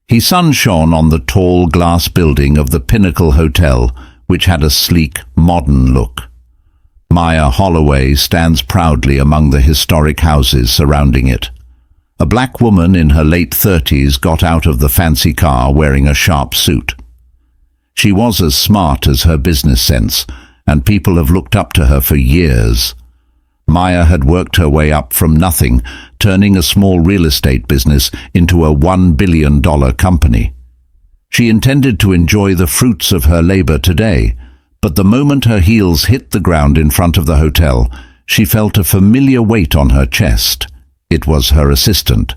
The sun shone on the tall glass building of the Pinnacle Hotel, which had a sleek, modern look. Maya Holloway stands proudly among the historic houses surrounding it. A black woman in her late 30s got out of the fancy car wearing a sharp suit. She was as smart as her business sense, and people have looked up to her for years. Maya had worked her way up from nothing, turning a small real estate business into a $1 billion company. She intended to enjoy the fruits of her labor today, but the moment her heels hit the ground in front of the hotel, she felt a familiar weight on her chest. It was her assistant.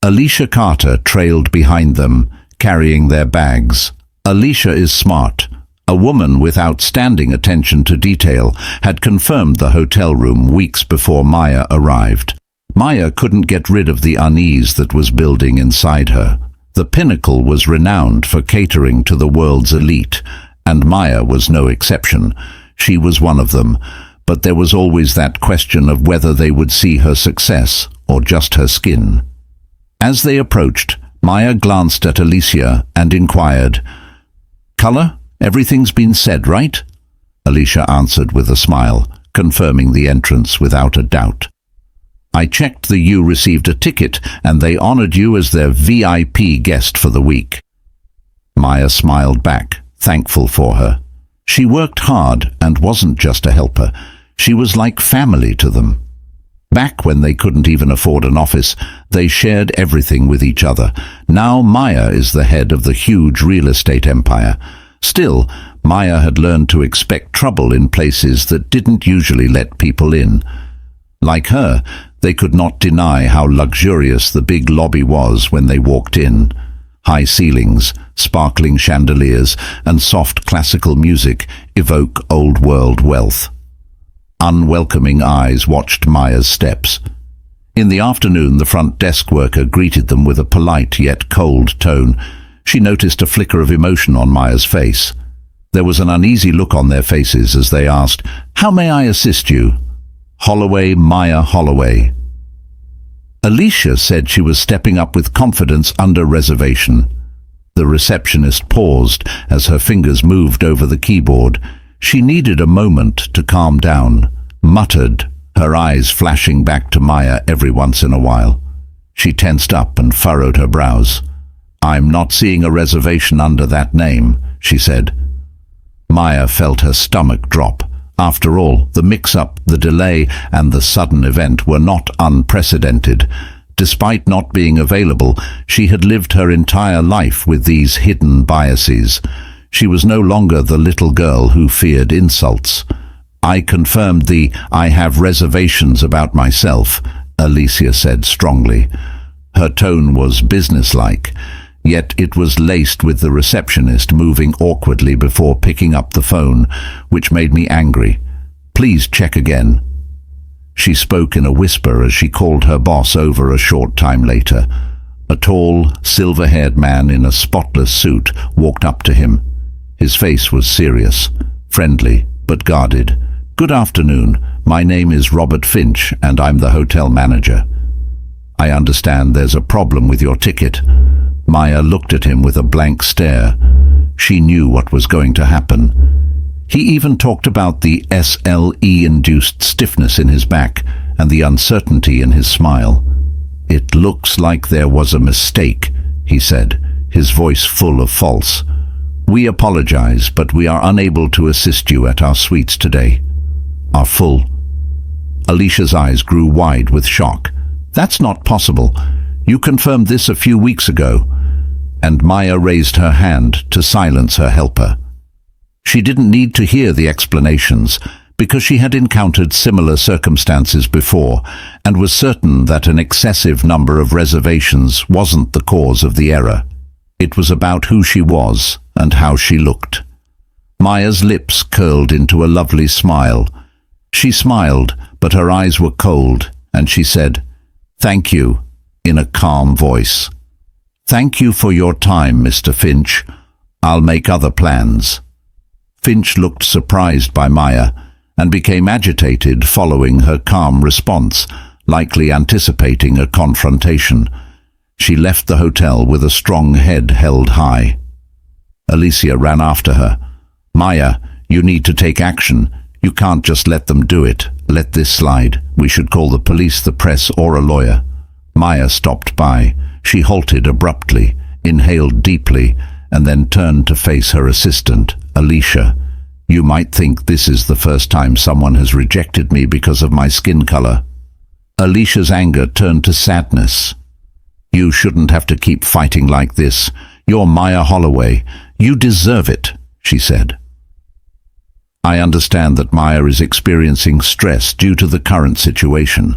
Alicia Carter trailed behind them, carrying their bags. Alicia is smart. A woman with outstanding attention to detail had confirmed the hotel room weeks before Maya arrived. Maya couldn't get rid of the unease that was building inside her. The Pinnacle was renowned for catering to the world's elite, and Maya was no exception. She was one of them, but there was always that question of whether they would see her success or just her skin. As they approached, Maya glanced at Alicia and inquired, "Color? Everything's been said, right?" Alicia answered with a smile, confirming the entrance without a doubt. "I checked that you received a ticket and they honored you as their VIP guest for the week." Maya smiled back, thankful for her. She worked hard and wasn't just a helper. She was like family to them. Back when they couldn't even afford an office, they shared everything with each other. Now Maya is the head of the huge real estate empire. Still, Maya had learned to expect trouble in places that didn't usually let people in. Like her, they could not deny how luxurious the big lobby was when they walked in. High ceilings, sparkling chandeliers, and soft classical music evoke old-world wealth. Unwelcoming eyes watched Maya's steps. In the afternoon, the front desk worker greeted them with a polite yet cold tone. She noticed a flicker of emotion on Maya's face. There was an uneasy look on their faces as they asked, "How may I assist you?" "Holloway, Maya Holloway." Alicia said she was stepping up with confidence under reservation. The receptionist paused as her fingers moved over the keyboard. She needed a moment to calm down, muttered, her eyes flashing back to Maya every once in a while. She tensed up and furrowed her brows. "I'm not seeing a reservation under that name," she said. Maya felt her stomach drop. After all, the mix-up, the delay, and the sudden event were not unprecedented. Despite not being available, she had lived her entire life with these hidden biases. She was no longer the little girl who feared insults. "I confirmed the 'I have reservations about myself,'" Alicia said strongly. Her tone was businesslike, yet it was laced with the receptionist moving awkwardly before picking up the phone, which made me angry. "Please check again." She spoke in a whisper as she called her boss over a short time later. A tall, silver-haired man in a spotless suit walked up to him. His face was serious, friendly, but guarded. "Good afternoon. My name is Robert Finch, and I'm the hotel manager. I understand there's a problem with your ticket." Maya looked at him with a blank stare. She knew what was going to happen. He even talked about the SLE-induced stiffness in his back and the uncertainty in his smile. "It looks like there was a mistake," he said, his voice full of false. "We apologize, but we are unable to assist you at our suites today." "Are full?" Alicia's eyes grew wide with shock. "That's not possible. You confirmed this a few weeks ago." And Maya raised her hand to silence her helper. She didn't need to hear the explanations, because she had encountered similar circumstances before and was certain that an excessive number of reservations wasn't the cause of the error. It was about who she was and how she looked. Maya's lips curled into a lovely smile. She smiled, but her eyes were cold, and she said, "Thank you," in a calm voice. "Thank you for your time, Mr. Finch. I'll make other plans." Finch looked surprised by Maya and became agitated following her calm response, likely anticipating a confrontation. She left the hotel with a strong head held high. Alicia ran after her. "Maya, you need to take action. You can't just let them do it. Let this slide. We should call the police, the press, or a lawyer." Maya stopped by. She halted abruptly, inhaled deeply, and then turned to face her assistant, Alicia. "You might think this is the first time someone has rejected me because of my skin color." Alicia's anger turned to sadness. "You shouldn't have to keep fighting like this. You're Maya Holloway. You deserve it," she said. "I understand that Maya is experiencing stress due to the current situation.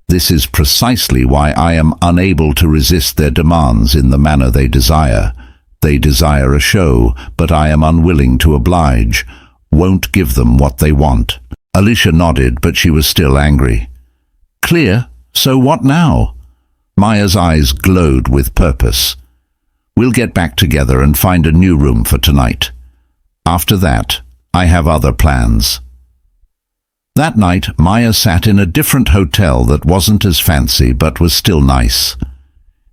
This is precisely why I am unable to resist their demands in the manner they desire. They desire a show, but I am unwilling to oblige. Won't give them what they want." Alicia nodded, but she was still angry. "Clear? So what now?" Maya's eyes glowed with purpose. "We'll get back together and find a new room for tonight. After that, I have other plans." That night, Maya sat in a different hotel that wasn't as fancy but was still nice.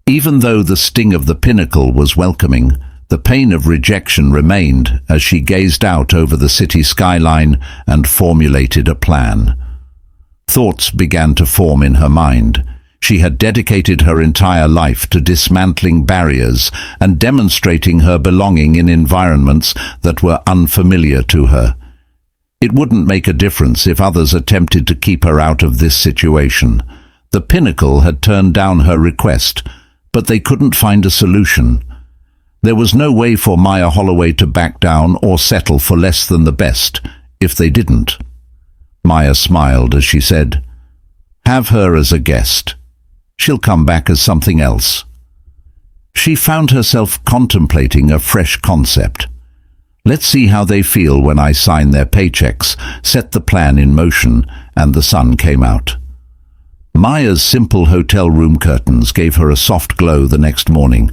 Even though the sting of the Pinnacle was welcoming, the pain of rejection remained as she gazed out over the city skyline and formulated a plan. Thoughts began to form in her mind. She had dedicated her entire life to dismantling barriers and demonstrating her belonging in environments that were unfamiliar to her. It wouldn't make a difference if others attempted to keep her out of this situation. The Pinnacle had turned down her request, but they couldn't find a solution. There was no way for Maya Holloway to back down or settle for less than the best, if they didn't. Maya smiled as she said, "Have her as a guest. She'll come back as something else." She found herself contemplating a fresh concept. "Let's see how they feel when I sign their paychecks," set the plan in motion, and the sun came out. Maya's simple hotel room curtains gave her a soft glow the next morning.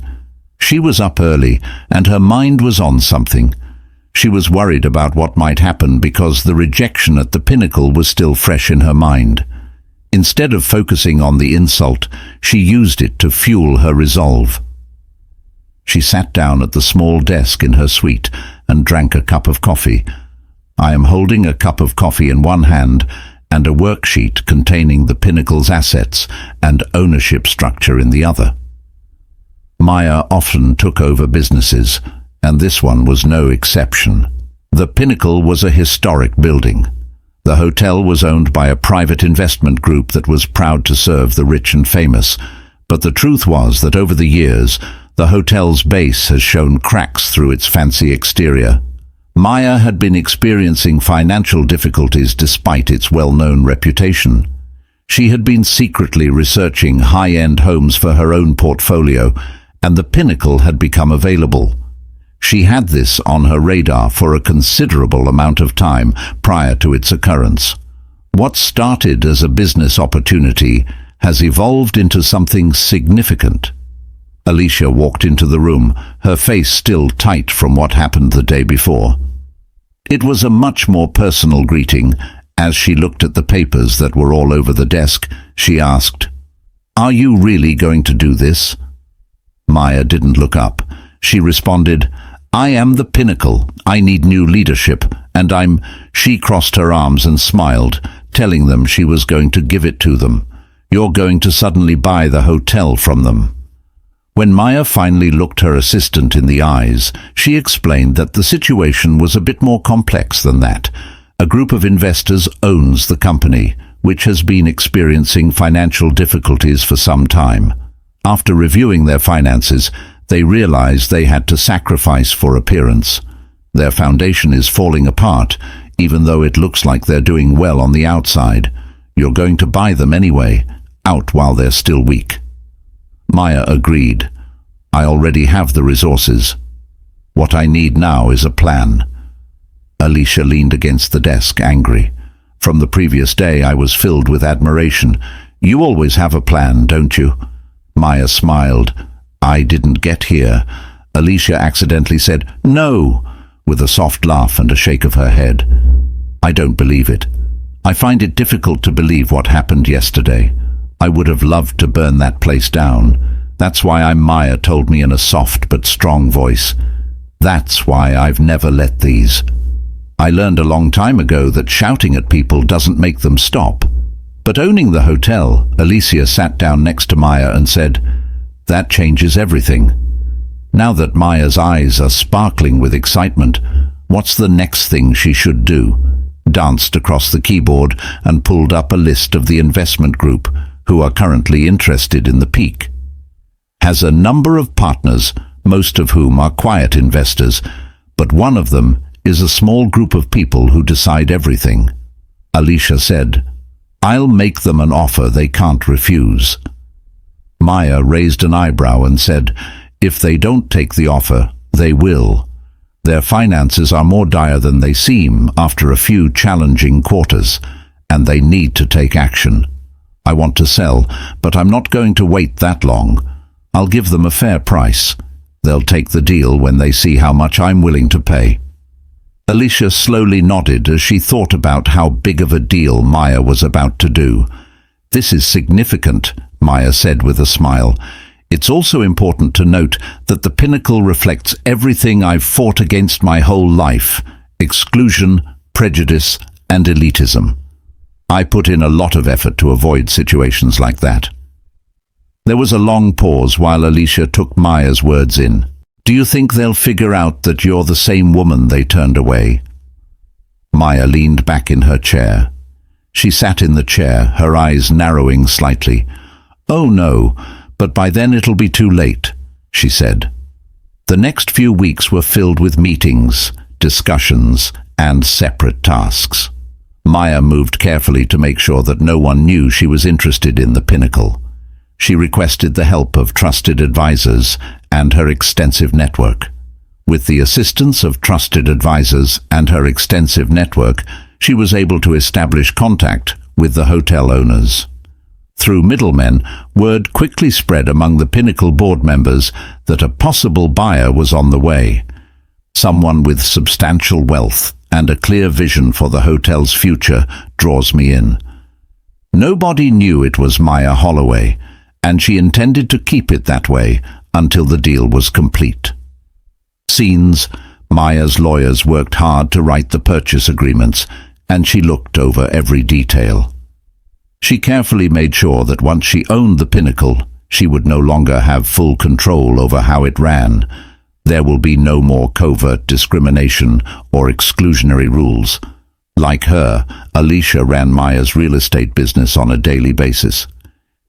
She was up early, and her mind was on something. She was worried about what might happen because the rejection at the Pinnacle was still fresh in her mind. Instead of focusing on the insult, she used it to fuel her resolve. She sat down at the small desk in her suite and drank a cup of coffee. I am holding a cup of coffee in one hand and a worksheet containing the Pinnacle's assets and ownership structure in the other. Maya often took over businesses, and this one was no exception. The Pinnacle was a historic building. The hotel was owned by a private investment group that was proud to serve the rich and famous, but the truth was that over the years, the hotel's base has shown cracks through its fancy exterior. Maya had been experiencing financial difficulties despite its well-known reputation. She had been secretly researching high-end homes for her own portfolio, and the Pinnacle had become available. She had this on her radar for a considerable amount of time prior to its occurrence. What started as a business opportunity has evolved into something significant. Alicia walked into the room, her face still tight from what happened the day before. It was a much more personal greeting. As she looked at the papers that were all over the desk, she asked, "Are you really going to do this?" Maya didn't look up. She responded, "I am the Pinnacle. I need new leadership, and I'm—" She crossed her arms and smiled, telling them she was going to give it to them. "You're going to suddenly buy the hotel from them." When Maya finally looked her assistant in the eyes, she explained that the situation was a bit more complex than that. A group of investors owns the company, which has been experiencing financial difficulties for some time. After reviewing their finances, they realized they had to sacrifice for appearance. Their foundation is falling apart, even though it looks like they're doing well on the outside. You're going to buy them anyway, out while they're still weak. Maya agreed. "I already have the resources. What I need now is a plan." Alicia leaned against the desk, angry. "From the previous day I was filled with admiration. You always have a plan, don't you?" Maya smiled. "I didn't get here." Alicia accidentally said, "No," with a soft laugh and a shake of her head. "I don't believe it. I find it difficult to believe what happened yesterday. I would have loved to burn that place down. That's why I'm Maya told me in a soft but strong voice. That's why I've never let these. I learned a long time ago that shouting at people doesn't make them stop. But owning the hotel, Alicia sat down next to Maya and said, "That changes everything." Now that Maya's eyes are sparkling with excitement, what's the next thing she should do? Danced across the keyboard and pulled up a list of the investment group who are currently interested in the peak. Has a number of partners, most of whom are quiet investors, but one of them is a small group of people who decide everything. Alicia said, "I'll make them an offer they can't refuse." Maya raised an eyebrow and said, "If they don't take the offer, they will. Their finances are more dire than they seem after a few challenging quarters, and they need to take action. I want to sell, but I'm not going to wait that long. I'll give them a fair price. They'll take the deal when they see how much I'm willing to pay." Alicia slowly nodded as she thought about how big of a deal Maya was about to do. "This is significant," Maya said with a smile. "It's also important to note that the pinnacle reflects everything I've fought against my whole life: exclusion, prejudice, and elitism. I put in a lot of effort to avoid situations like that." There was a long pause while Alicia took Maya's words in. "Do you think they'll figure out that you're the same woman they turned away?" Maya leaned back in her chair. She sat in the chair, her eyes narrowing slightly. "Oh no, but by then it'll be too late," she said. The next few weeks were filled with meetings, discussions, and separate tasks. Maya moved carefully to make sure that no one knew she was interested in the pinnacle. She requested the help of trusted advisors and her extensive network. With the assistance of trusted advisors and her extensive network, she was able to establish contact with the hotel owners. Through middlemen, word quickly spread among the Pinnacle board members that a possible buyer was on the way. Someone with substantial wealth and a clear vision for the hotel's future draws me in. Nobody knew it was Maya Holloway, and she intended to keep it that way until the deal was complete. Scenes, Maya's lawyers worked hard to write the purchase agreements, and she looked over every detail. She carefully made sure that once she owned the Pinnacle, she would no longer have full control over how it ran. There will be no more covert discrimination or exclusionary rules. Like her, Alicia ran Maya's real estate business on a daily basis.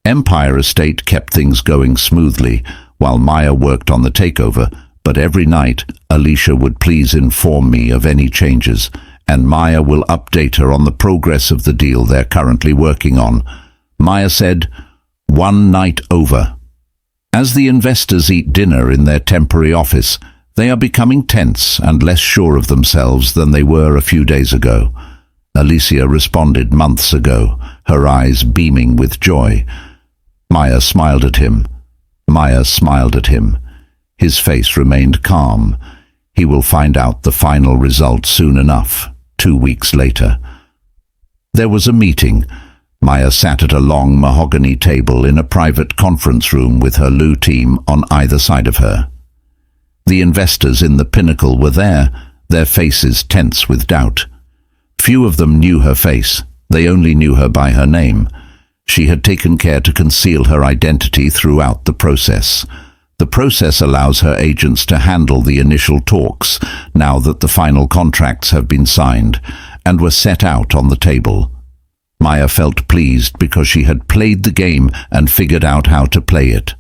Empire Estate kept things going smoothly while Maya worked on the takeover, but every night Alicia would please inform me of any changes, and Maya will update her on the progress of the deal they're currently working on. Maya said, "One night over." As the investors eat dinner in their temporary office, they are becoming tense and less sure of themselves than they were a few days ago. Alicia responded months ago, her eyes beaming with joy. Maya smiled at him. Maya smiled at him. His face remained calm. He will find out the final result soon enough, 2 weeks later. There was a meeting. Maya sat at a long mahogany table in a private conference room with her Lu team on either side of her. The investors in the Pinnacle were there, their faces tense with doubt. Few of them knew her face. They only knew her by her name. She had taken care to conceal her identity throughout the process. The process allows her agents to handle the initial talks now that the final contracts have been signed and were set out on the table. Maya felt pleased because she had played the game and figured out how to play it.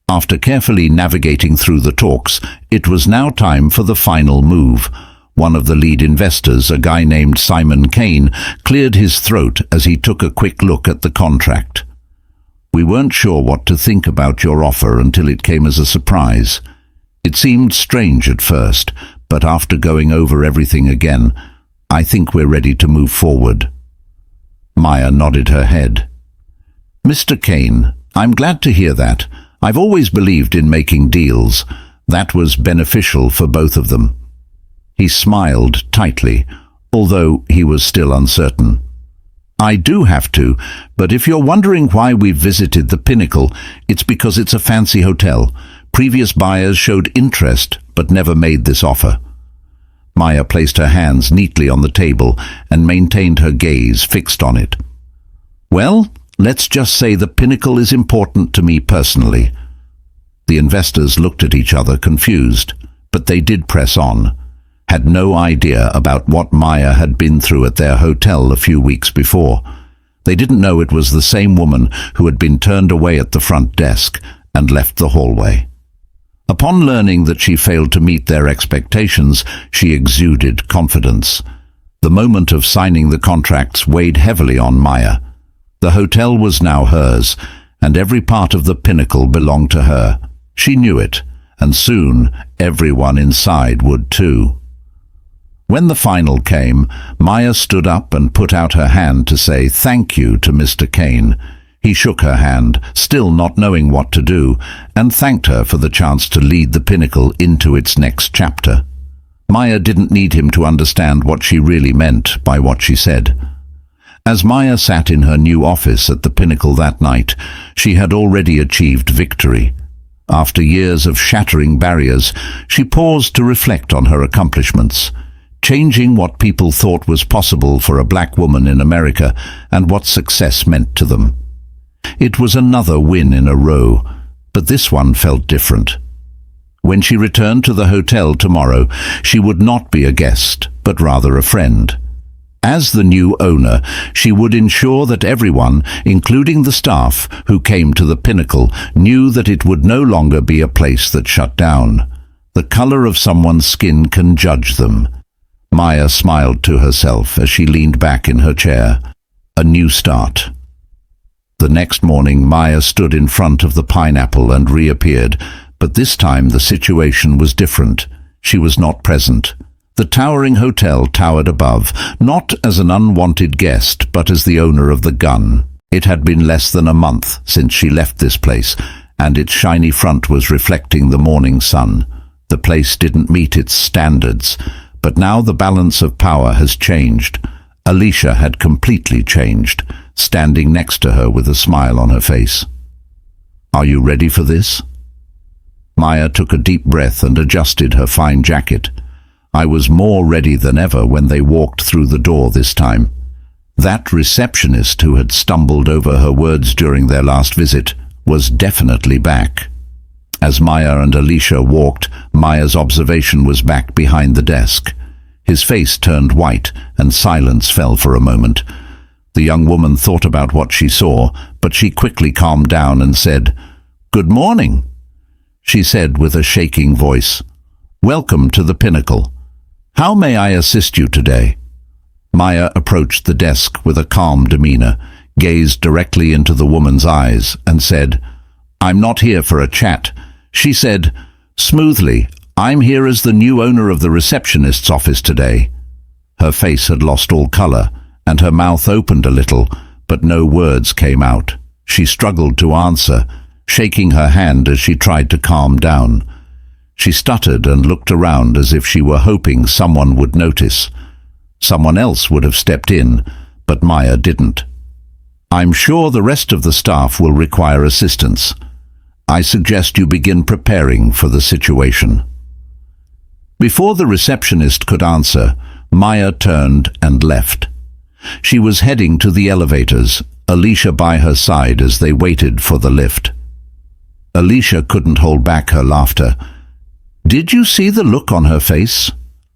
After carefully navigating through the talks, it was now time for the final move. One of the lead investors, a guy named Simon Kane, cleared his throat as he took a quick look at the contract. "We weren't sure what to think about your offer until it came as a surprise. It seemed strange at first, but after going over everything again, I think we're ready to move forward." Maya nodded her head. "Mr. Kane, I'm glad to hear that. I've always believed in making deals. That was beneficial for both of them." He smiled tightly, although he was still uncertain. I do have to, but if you're wondering why we visited the Pinnacle, it's because it's a fancy hotel. Previous buyers showed interest, but never made this offer. Maya placed her hands neatly on the table and maintained her gaze fixed on it. Well, let's just say the Pinnacle is important to me personally. The investors looked at each other confused, but they did press on, had no idea about what Maya had been through at their hotel a few weeks before. They didn't know it was the same woman who had been turned away at the front desk and left the hallway. Upon learning that she failed to meet their expectations, she exuded confidence. The moment of signing the contracts weighed heavily on Maya. The hotel was now hers, and every part of the Pinnacle belonged to her. She knew it, and soon everyone inside would too. When the final came, Maya stood up and put out her hand to say thank you to Mr. Kane. He shook her hand, still not knowing what to do, and thanked her for the chance to lead the Pinnacle into its next chapter. Maya didn't need him to understand what she really meant by what she said. As Maya sat in her new office at the Pinnacle that night, she had already achieved victory. After years of shattering barriers, she paused to reflect on her accomplishments, changing what people thought was possible for a black woman in America and what success meant to them. It was another win in a row, but this one felt different. When she returned to the hotel tomorrow, she would not be a guest, but rather a friend. As the new owner, she would ensure that everyone, including the staff who came to the Pinnacle, knew that it would no longer be a place that shut down. The color of someone's skin can judge them. Maya smiled to herself as she leaned back in her chair. A new start. The next morning, Maya stood in front of the pineapple and reappeared, but this time the situation was different. She was not present. The towering hotel towered above, not as an unwanted guest, but as the owner of the gun. It had been less than a month since she left this place, and its shiny front was reflecting the morning sun. The place didn't meet its standards, but now the balance of power has changed. Alicia had completely changed, standing next to her with a smile on her face. "Are you ready for this?" Maya took a deep breath and adjusted her fine jacket. I was more ready than ever when they walked through the door this time. That receptionist who had stumbled over her words during their last visit was definitely back. As Maya and Alicia walked, Maya's observation was back behind the desk. His face turned white and silence fell for a moment. The young woman thought about what she saw, but she quickly calmed down and said, "Good morning," she said with a shaking voice. "Welcome to the Pinnacle. How may I assist you today?" Maya approached the desk with a calm demeanor, gazed directly into the woman's eyes, and said, "I'm not here for a chat." She said, smoothly, "I'm here as the new owner of the receptionist's office today." Her face had lost all color, and her mouth opened a little, but no words came out. She struggled to answer, shaking her hand as she tried to calm down. She stuttered and looked around as if she were hoping someone would notice. Someone else would have stepped in, but Maya didn't. "I'm sure the rest of the staff will require assistance. I suggest you begin preparing for the situation." Before the receptionist could answer, Maya turned and left. She was heading to the elevators, Alicia by her side as they waited for the lift. Alicia couldn't hold back her laughter. "Did you see the look on her face?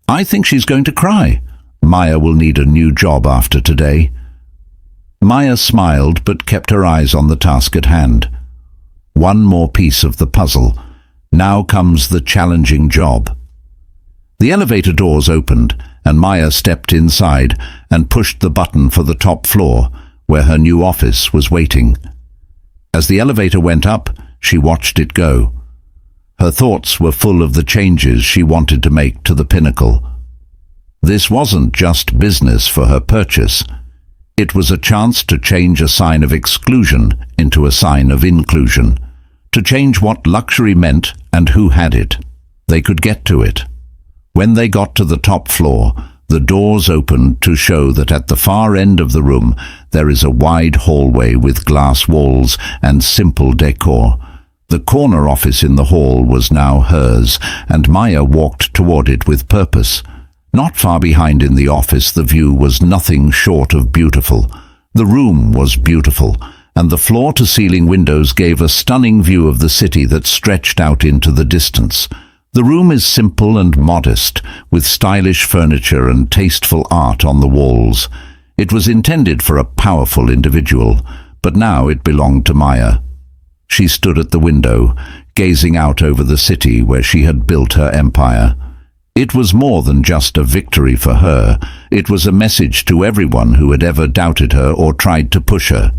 I think she's going to cry. Maya will need a new job after today." Maya smiled but kept her eyes on the task at hand. One more piece of the puzzle. Now comes the challenging job. The elevator doors opened, and Maya stepped inside and pushed the button for the top floor, where her new office was waiting. As the elevator went up, she watched it go. Her thoughts were full of the changes she wanted to make to the Pinnacle. This wasn't just business for her purchase. It was a chance to change a sign of exclusion into a sign of inclusion, to change what luxury meant and who had it. They could get to it. When they got to the top floor, The doors opened to show that at the far end of the room there is a wide hallway with glass walls and simple decor. The corner office in the hall was now hers, and Maya walked toward it with purpose. Not far behind in the office, the view was nothing short of beautiful. The room was beautiful, and the floor-to-ceiling windows gave a stunning view of the city that stretched out into the distance. The room is simple and modest, with stylish furniture and tasteful art on the walls. It was intended for a powerful individual, but now it belonged to Maya. She stood at the window, gazing out over the city where she had built her empire. It was more than just a victory for her. It was a message to everyone who had ever doubted her or tried to push her.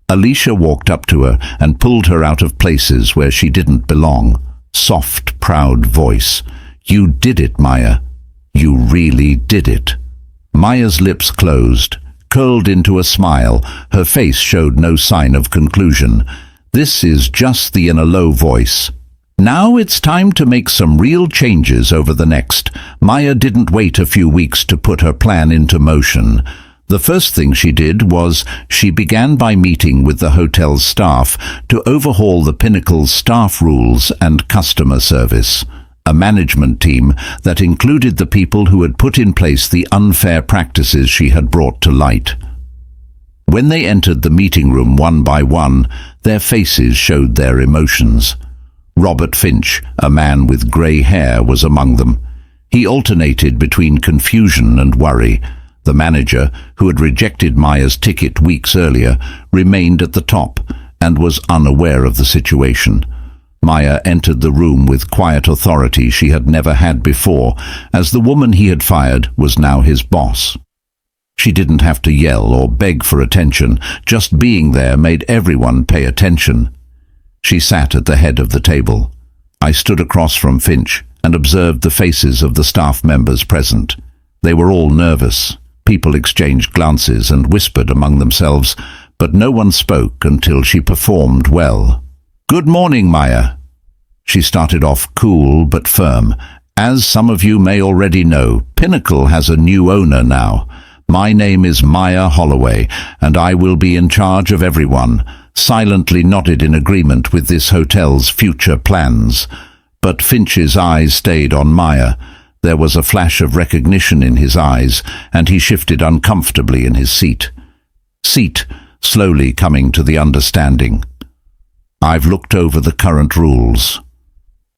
Alicia walked up to her and pulled her out of places where she didn't belong. Soft, proud voice. "You did it, Maya. You really did it." Maya's lips closed, curled into a smile. Her face showed no sign of conclusion. This is just the inner low voice. Now it's time to make some real changes over the next. Maya didn't wait a few weeks to put her plan into motion. The first thing she did was she began by meeting with the hotel's staff to overhaul the Pinnacle's staff rules and customer service. A management team that included the people who had put in place the unfair practices she had brought to light. When they entered the meeting room one by one, their faces showed their emotions. Robert Finch, a man with grey hair, was among them. He alternated between confusion and worry. The manager, who had rejected Maya's ticket weeks earlier, remained at the top and was unaware of the situation. Maya entered the room with quiet authority she had never had before, as the woman he had fired was now his boss. She didn't have to yell or beg for attention. Just being there made everyone pay attention. She sat at the head of the table. I stood across from Finch and observed the faces of the staff members present. They were all nervous. People exchanged glances and whispered among themselves, but no one spoke until she performed well. "Good morning, Maya." She started off cool but firm. "As some of you may already know, Pinnacle has a new owner now. My name is Maya Holloway, and I will be in charge of everyone." Silently nodded in agreement with this hotel's future plans. But Finch's eyes stayed on Maya. There was a flash of recognition in his eyes, and he shifted uncomfortably in his seat, slowly coming to the understanding. "I've looked over the current rules.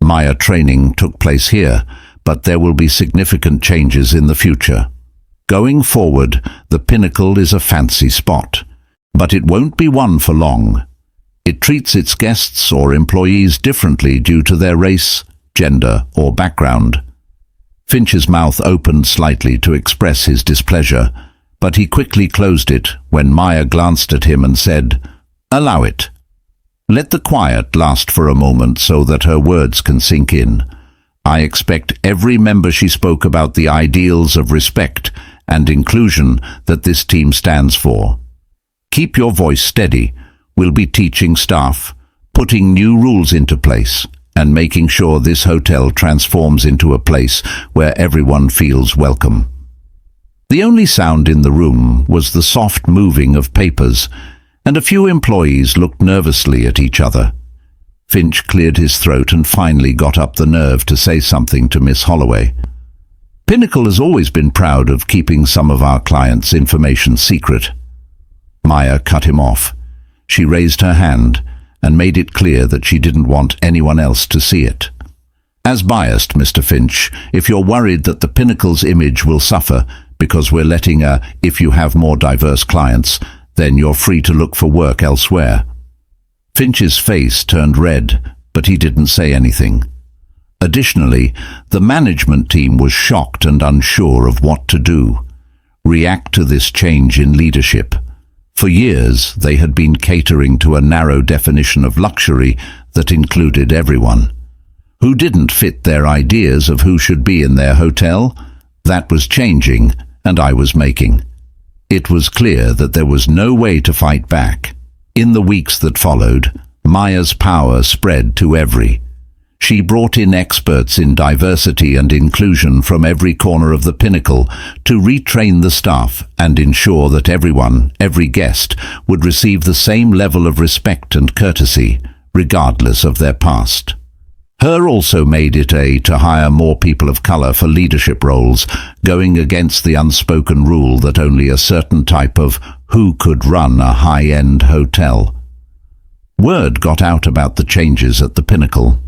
Maya training took place here, but there will be significant changes in the future. Going forward, the Pinnacle is a fancy spot, but it won't be one for long. It treats its guests or employees differently due to their race, gender, or background." Finch's mouth opened slightly to express his displeasure, but he quickly closed it when Maya glanced at him and said, "Allow it. Let the quiet last for a moment so that her words can sink in. I expect every member she spoke about the ideals of respect and inclusion that this team stands for. Keep your voice steady. We'll be teaching staff, putting new rules into place, and making sure this hotel transforms into a place where everyone feels welcome." The only sound in the room was the soft moving of papers, and a few employees looked nervously at each other. Finch cleared his throat and finally got up the nerve to say something to Miss Holloway. "Pinnacle has always been proud of keeping some of our clients' information secret." Maya cut him off. She raised her hand and made it clear that she didn't want anyone else to see it. "As biased, Mr. Finch, if you're worried that the Pinnacle's image will suffer because we're letting if you have more diverse clients, then you're free to look for work elsewhere." Finch's face turned red, but he didn't say anything. Additionally, the management team was shocked and unsure of what to do. React to this change in leadership. For years, they had been catering to a narrow definition of luxury that included everyone. Who didn't fit their ideas of who should be in their hotel? That was changing, and I was making. It was clear that there was no way to fight back. In the weeks that followed, Maya's power spread to every. She brought in experts in diversity and inclusion from every corner of the Pinnacle to retrain the staff and ensure that everyone, every guest, would receive the same level of respect and courtesy, regardless of their past. Her also made it to hire more people of color for leadership roles, going against the unspoken rule that only a certain type of who could run a high-end hotel. Word got out about the changes at the Pinnacle.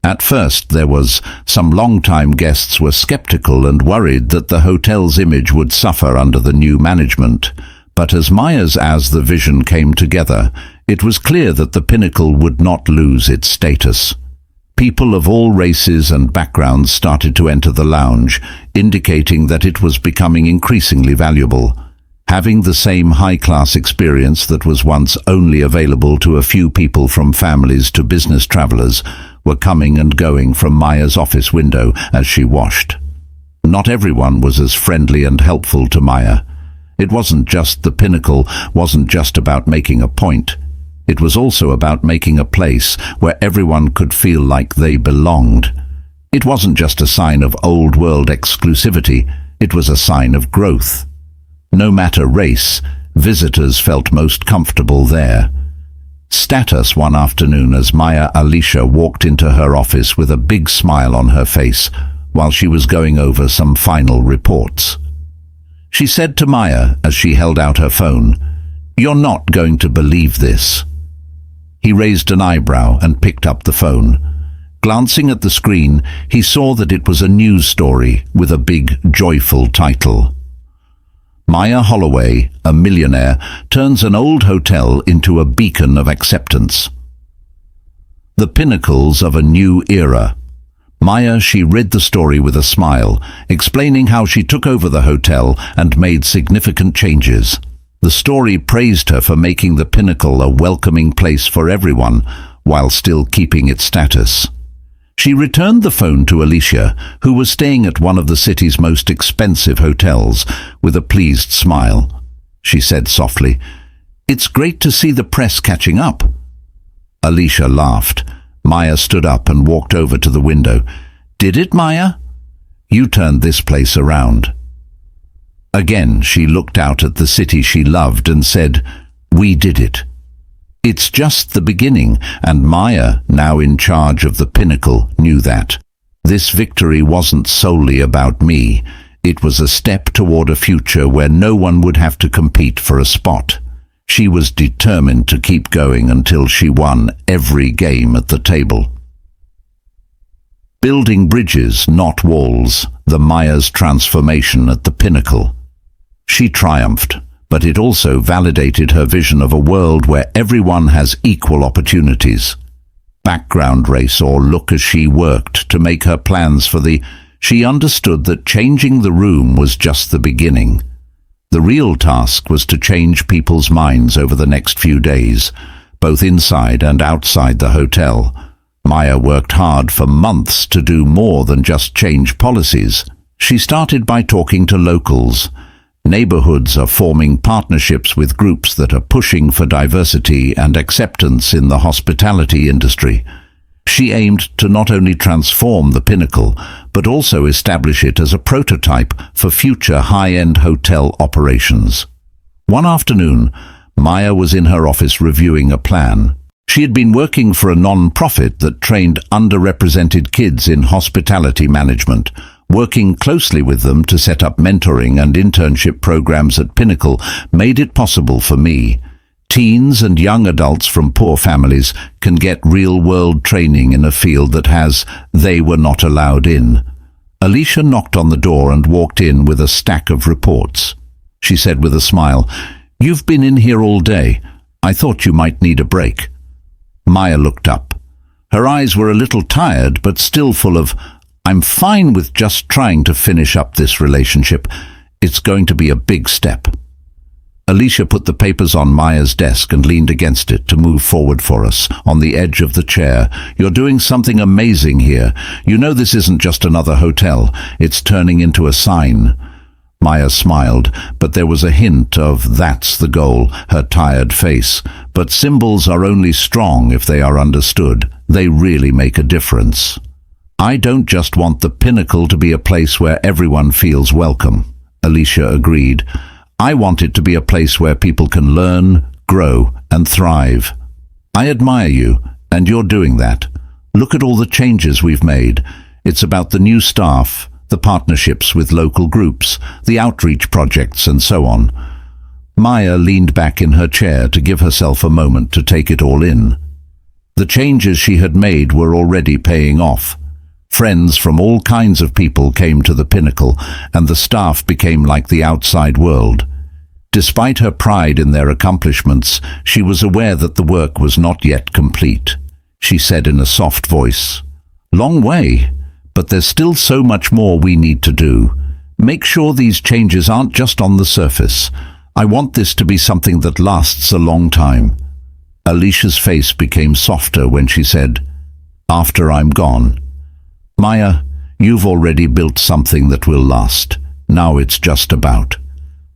At first, there was some long-time guests were skeptical and worried that the hotel's image would suffer under the new management. But as the vision came together, it was clear that the Pinnacle would not lose its status. People of all races and backgrounds started to enter the lounge, indicating that it was becoming increasingly valuable. Having the same high-class experience that was once only available to a few people, from families to business travelers, were coming and going from Maya's office window as she washed. Not everyone was as friendly and helpful to Maya. It wasn't just the Pinnacle, wasn't just about making a point. It was also about making a place where everyone could feel like they belonged. It wasn't just a sign of old-world exclusivity, it was a sign of growth. No matter race, visitors felt most comfortable there. Status one afternoon as Alicia walked into her office with a big smile on her face while she was going over some final reports. She said to Maya as she held out her phone, "You're not going to believe this." He raised an eyebrow and picked up the phone. Glancing at the screen, he saw that it was a news story with a big, joyful title. Maya Holloway, a millionaire, turns an old hotel into a beacon of acceptance. The pinnacles of a new era. She read the story with a smile, explaining how she took over the hotel and made significant changes. The story praised her for making the Pinnacle a welcoming place for everyone, while still keeping its status. She returned the phone to Alicia, who was staying at one of the city's most expensive hotels, with a pleased smile. She said softly, "It's great to see the press catching up." Alicia laughed. Maya stood up and walked over to the window. "Did it, Maya? You turned this place around." Again, she looked out at the city she loved and said, "We did it." It's just the beginning, and Maya, now in charge of the Pinnacle, knew that. This victory wasn't solely about me. It was a step toward a future where no one would have to compete for a spot. She was determined to keep going until she won every game at the table. Building bridges, not walls, Maya's transformation at the Pinnacle. She triumphed, but it also validated her vision of a world where everyone has equal opportunities. Background, race, or look, as she worked to make her plans she understood that changing the room was just the beginning. The real task was to change people's minds over the next few days, both inside and outside the hotel. Maya worked hard for months to do more than just change policies. She started by talking to locals. Neighborhoods are forming partnerships with groups that are pushing for diversity and acceptance in the hospitality industry. She aimed to not only transform the Pinnacle, but also establish it as a prototype for future high-end hotel operations. One afternoon, Maya was in her office reviewing a plan. She had been working for a non-profit that trained underrepresented kids in hospitality management. Working closely with them to set up mentoring and internship programs at Pinnacle made it possible for me. Teens and young adults from poor families can get real-world training in a field that they were not allowed in. Alicia knocked on the door and walked in with a stack of reports. She said with a smile, "You've been in here all day. I thought you might need a break." Maya looked up. Her eyes were a little tired, but still full of, "I'm fine with just trying to finish up this relationship. It's going to be a big step." Alicia put the papers on Maya's desk and leaned against it to move forward for us, on the edge of the chair. "You're doing something amazing here. You know this isn't just another hotel. It's turning into a sign." Maya smiled, but there was a hint of "that's the goal," her tired face. But symbols are only strong if they are understood. They really make a difference. "I don't just want the Pinnacle to be a place where everyone feels welcome," Alicia agreed. "I want it to be a place where people can learn, grow, and thrive. I admire you, and you're doing that. Look at all the changes we've made. It's about the new staff, the partnerships with local groups, the outreach projects, and so on." Maya leaned back in her chair to give herself a moment to take it all in. The changes she had made were already paying off. Friends from all kinds of people came to the Pinnacle, and the staff became like the outside world. Despite her pride in their accomplishments, she was aware that the work was not yet complete. She said in a soft voice, "Long way, but there's still so much more we need to do. Make sure these changes aren't just on the surface. I want this to be something that lasts a long time." Alicia's face became softer when she said, "After I'm gone." "Maya, you've already built something that will last. Now it's just about."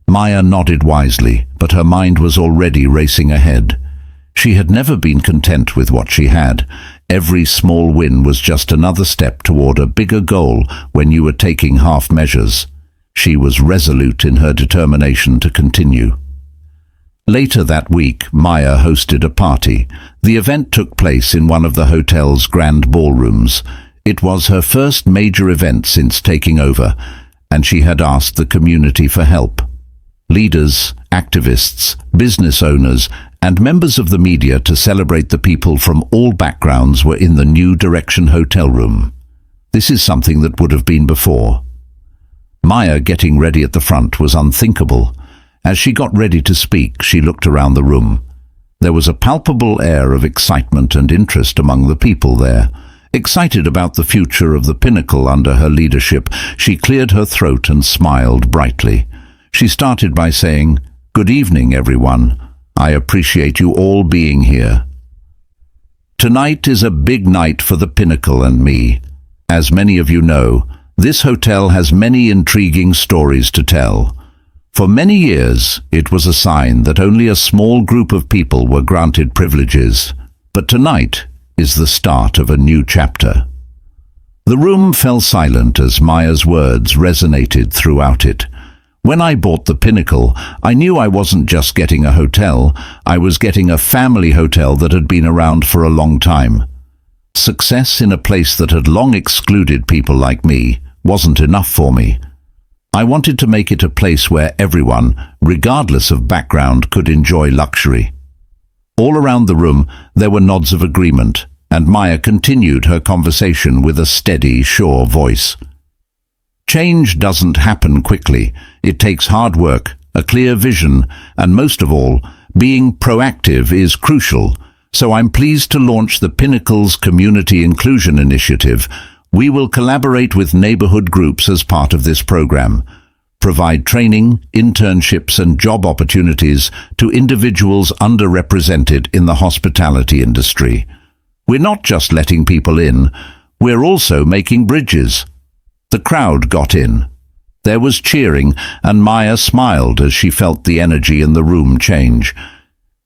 Maya nodded wisely, but her mind was already racing ahead. She had never been content with what she had. Every small win was just another step toward a bigger goal when you were taking half measures. She was resolute in her determination to continue. Later that week, Maya hosted a party. The event took place in one of the hotel's grand ballrooms. It was her first major event since taking over, and she had asked the community for help. Leaders, activists, business owners, and members of the media to celebrate the people from all backgrounds were in the New Direction hotel room. This is something that would have been before. Maya getting ready at the front was unthinkable. As she got ready to speak, she looked around the room. There was a palpable air of excitement and interest among the people there. Excited about the future of the Pinnacle under her leadership, she cleared her throat and smiled brightly. She started by saying, "Good evening, everyone. I appreciate you all being here. Tonight is a big night for the Pinnacle and me. As many of you know, this hotel has many intriguing stories to tell. For many years, it was a sign that only a small group of people were granted privileges. But tonight is the start of a new chapter." The room fell silent as Maya's words resonated throughout it. "When I bought the Pinnacle, I knew I wasn't just getting a hotel, I was getting a family hotel that had been around for a long time. Success in a place that had long excluded people like me wasn't enough for me. I wanted to make it a place where everyone, regardless of background, could enjoy luxury." All around the room there were nods of agreement, and Maya continued her conversation with a steady, sure voice. "Change doesn't happen quickly. It takes hard work, a clear vision, and most of all, being proactive is crucial. So I'm pleased to launch the Pinnacle's Community Inclusion Initiative. We will collaborate with neighborhood groups as part of this program, provide training, internships, and job opportunities to individuals underrepresented in the hospitality industry. We're not just letting people in, we're also making bridges." The crowd got in. There was cheering, and Maya smiled as she felt the energy in the room change.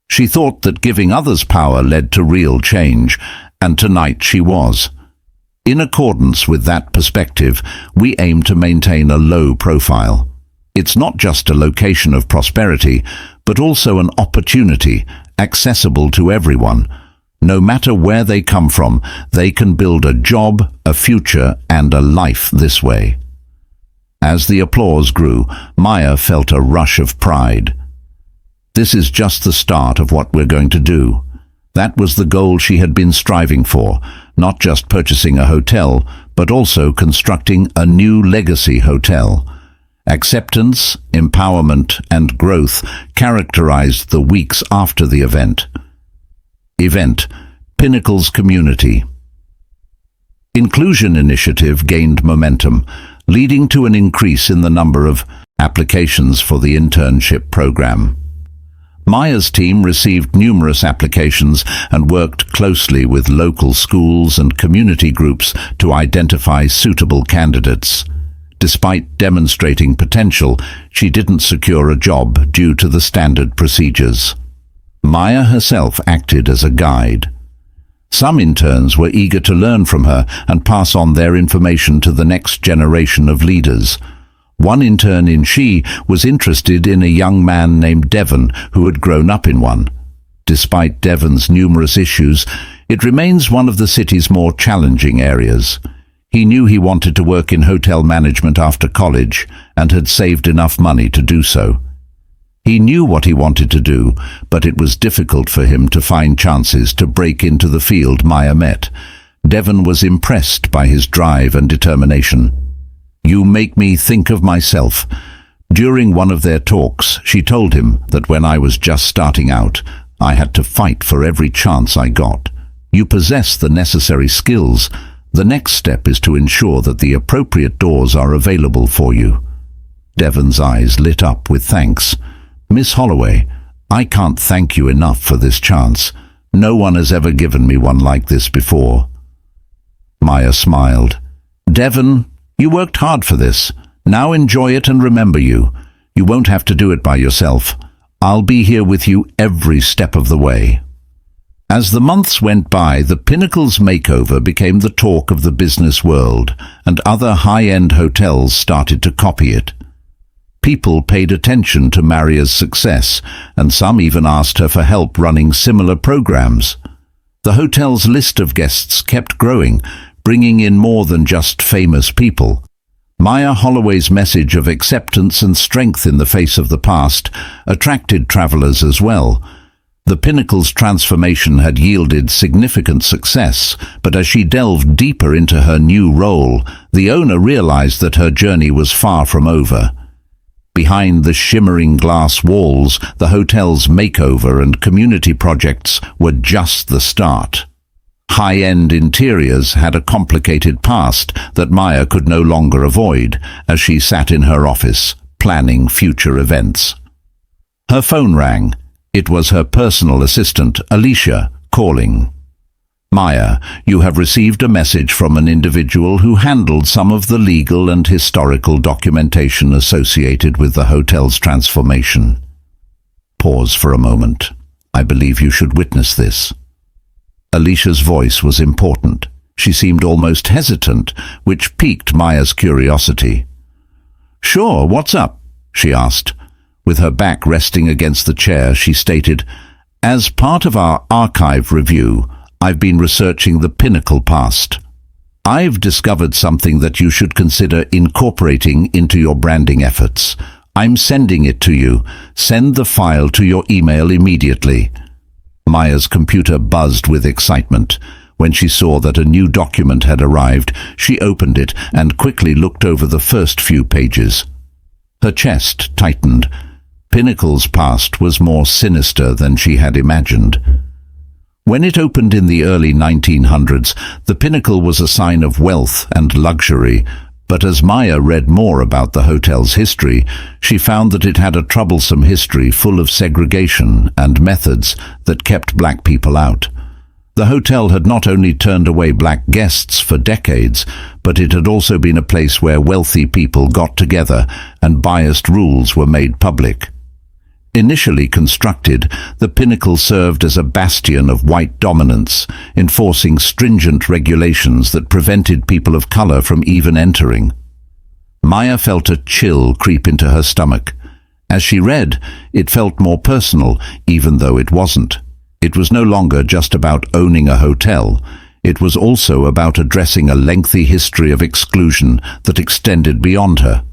She thought that giving others power led to real change, and tonight she was. In accordance with that perspective, we aim to maintain a low profile. It's not just a location of prosperity, but also an opportunity, accessible to everyone. No matter where they come from, they can build a job, a future, and a life this way. As the applause grew, Maya felt a rush of pride. This is just the start of what we're going to do. That was the goal she had been striving for, not just purchasing a hotel, but also constructing a new legacy hotel. Acceptance, empowerment, and growth characterized the weeks after the event. Pinnacle's Community Inclusion Initiative gained momentum, leading to an increase in the number of applications for the internship program. Maya's team received numerous applications and worked closely with local schools and community groups to identify suitable candidates. Despite demonstrating potential, she didn't secure a job due to the standard procedures. Maya herself acted as a guide. Some interns were eager to learn from her and pass on their information to the next generation of leaders. One intern in She was interested in a young man named Devon who had grown up in one. Despite Devon's numerous issues, it remains one of the city's more challenging areas. He knew he wanted to work in hotel management after college and had saved enough money to do so. He knew what he wanted to do, but it was difficult for him to find chances to break into the field Maya met. Devon was impressed by his drive and determination. "You make me think of myself." During one of their talks, she told him that when I was just starting out, I had to fight for every chance I got. "You possess the necessary skills. The next step is to ensure that the appropriate doors are available for you." Devon's eyes lit up with thanks. "Miss Holloway, I can't thank you enough for this chance. No one has ever given me one like this before." Maya smiled. "Devon, you worked hard for this. Now enjoy it and remember you. You won't have to do it by yourself. I'll be here with you every step of the way." As the months went by, the Pinnacle's makeover became the talk of the business world, and other high-end hotels started to copy it. People paid attention to Maria's success, and some even asked her for help running similar programs. The hotel's list of guests kept growing, bringing in more than just famous people. Maya Holloway's message of acceptance and strength in the face of the past attracted travelers as well. The Pinnacle's transformation had yielded significant success, but as she delved deeper into her new role, the owner realized that her journey was far from over. Behind the shimmering glass walls, the hotel's makeover and community projects were just the start. High-end interiors had a complicated past that Maya could no longer avoid as she sat in her office, planning future events. Her phone rang. It was her personal assistant, Alicia, calling. "Maya, you have received a message from an individual who handled some of the legal and historical documentation associated with the hotel's transformation." Pause for a moment. "I believe you should witness this." Alicia's voice was important. She seemed almost hesitant, which piqued Maya's curiosity. "Sure, what's up?" she asked. With her back resting against the chair, she stated, "As part of our archive review, I've been researching the Pinnacle past. I've discovered something that you should consider incorporating into your branding efforts. I'm sending it to you. Send the file to your email immediately." Maya's computer buzzed with excitement. When she saw that a new document had arrived, she opened it and quickly looked over the first few pages. Her chest tightened. Pinnacle's past was more sinister than she had imagined. When it opened in the early 1900s, the Pinnacle was a sign of wealth and luxury, but as Maya read more about the hotel's history, she found that it had a troublesome history full of segregation and methods that kept black people out. The hotel had not only turned away black guests for decades, but it had also been a place where wealthy people got together and biased rules were made public. Initially constructed, the Pinnacle served as a bastion of white dominance, enforcing stringent regulations that prevented people of color from even entering. Maya felt a chill creep into her stomach. As she read, it felt more personal, even though it wasn't. It was no longer just about owning a hotel. It was also about addressing a lengthy history of exclusion that extended beyond her.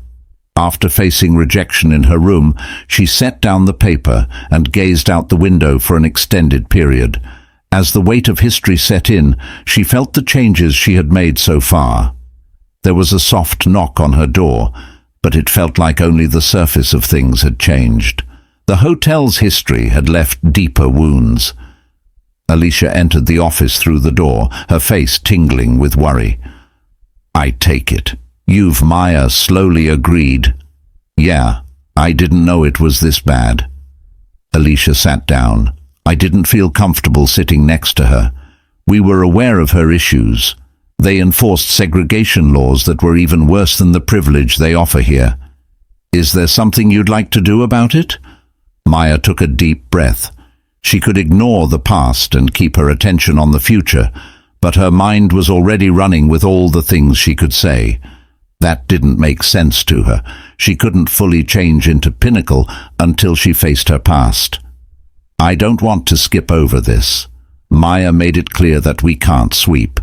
After facing rejection in her room, she set down the paper and gazed out the window for an extended period. As the weight of history set in, she felt the changes she had made so far. There was a soft knock on her door, but it felt like only the surface of things had changed. The hotel's history had left deeper wounds. Alicia entered the office through the door, her face tingling with worry. "I take it. You've..." Maya slowly agreed. "Yeah, I didn't know it was this bad." Alicia sat down. I didn't feel comfortable sitting next to her. We were aware of her issues. They enforced segregation laws that were even worse than the privilege they offer here. Is there something you'd like to do about it? Maya took a deep breath. She could ignore the past and keep her attention on the future, but her mind was already running with all the things she could say. That didn't make sense to her. She couldn't fully change into Pinnacle until she faced her past. I don't want to skip over this. Maya made it clear that we can't sweep.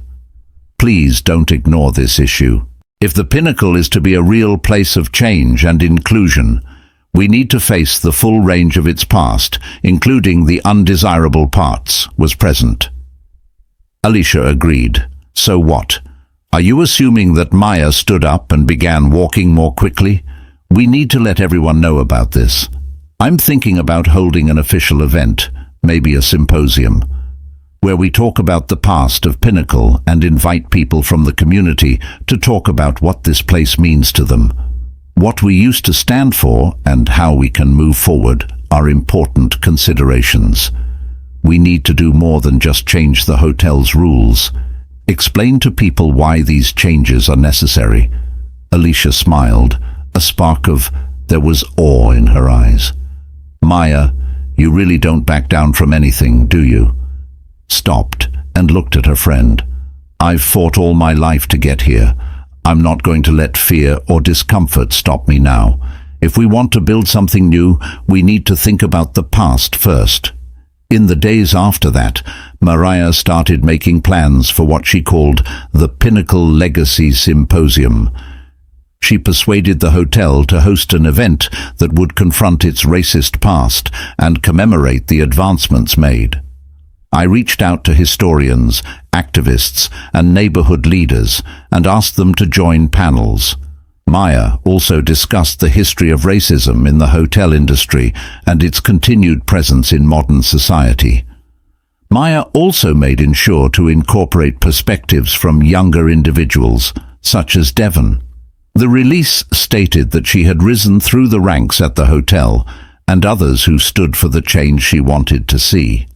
Please don't ignore this issue. If the Pinnacle is to be a real place of change and inclusion, we need to face the full range of its past, including the undesirable parts, was present. Alicia agreed. So what? Are you assuming that Maya stood up and began walking more quickly? We need to let everyone know about this. I'm thinking about holding an official event, maybe a symposium, where we talk about the past of Pinnacle and invite people from the community to talk about what this place means to them. What we used to stand for and how we can move forward are important considerations. We need to do more than just change the hotel's rules. Explain to people why these changes are necessary. Alicia smiled, a spark of there was awe in her eyes. Maya, you really don't back down from anything, do you? Stopped and looked at her friend. I've fought all my life to get here. I'm not going to let fear or discomfort stop me now. If we want to build something new, we need to think about the past first. In the days after that, Mariah started making plans for what she called the Pinnacle Legacy Symposium. She persuaded the hotel to host an event that would confront its racist past and commemorate the advancements made. I reached out to historians, activists, and neighborhood leaders and asked them to join panels. Maya also discussed the history of racism in the hotel industry and its continued presence in modern society. Maya also made sure to incorporate perspectives from younger individuals, such as Devon. The release stated that she had risen through the ranks at the hotel and others who stood for the change she wanted to see.